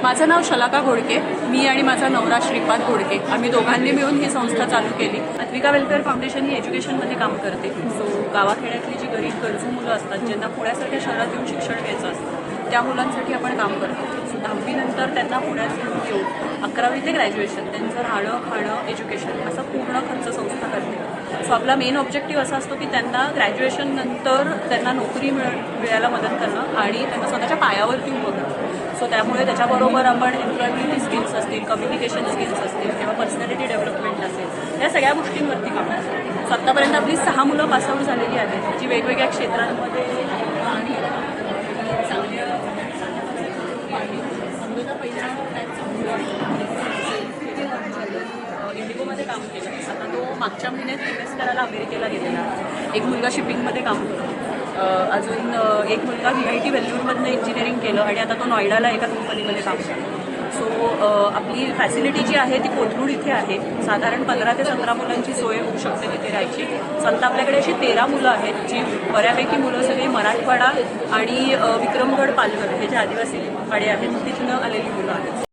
माझं नाव शलाका घोडके. मी आणि माझा नवरा श्रीपाद घोडके आम्ही दोघांनी मिळून ही संस्था चालू केली. अद्विका वेलफेअर फाउंडेशन ही एज्युकेशनमध्ये काम करते. सो गावाखेड्यातली जी गरीब गरजू मुलं असतात ज्यांना पुण्यासारख्या शहरात येऊन शिक्षण घ्यायचं असतं त्या मुलांसाठी आपण काम करतो. सो 10वी नंतर त्यांना पुण्यात येऊन 11वी ते ग्रॅज्युएशन त्यांचं राहणं खाणं एज्युकेशन असा पूर्ण खर्च संस्था करते. सो आपला मेन ऑब्जेक्टिव्ह असा असतो की त्यांना ग्रॅज्युएशन नंतर त्यांना नोकरी मिळायला मदत करणं आणि त्यांना स्वतःच्या पायावरती उभं करणं. सो त्यामुळे त्याच्याबरोबर आपण एम्प्लॉयबिलिटी स्किल्स असतील, कम्युनिकेशन स्किल्स असतील किंवा पर्सनॅलिटी डेव्हलपमेंट असेल या सगळ्या गोष्टींवरती काम करतो. सो आत्तापर्यंत आपली 6 मुलं पासआउट झालेली आहेत जी वेगवेगळ्या क्षेत्रांमध्ये इंडिगोमध्ये काम केलं. आता तो मागच्या महिन्यात इन्व्हेस्ट करायला अमेरिकेला गेलेला. एक मुलगा शिपिंगमध्ये काम करतो. अजून एक मुलगा VIT वेल्लूरमधनं इंजिनिअरिंग केलं आणि आता तो नॉयडाला एका कंपनीमध्ये काम करतो. सो आपली फॅसिलिटी जी आहे ती कोथरूड इथे आहे. साधारण 15 ते 17 मुलांची सोय होऊ शकते तिथे राहायची. सध्या आपल्याकडे अशी 13 मुलं आहेत जी बऱ्यापैकी मुलं सगळी मराठवाडा आणि विक्रमगड पालघर हे जे आदिवासी पाडे आहेत तिथनं आलेली मुलं आहेत.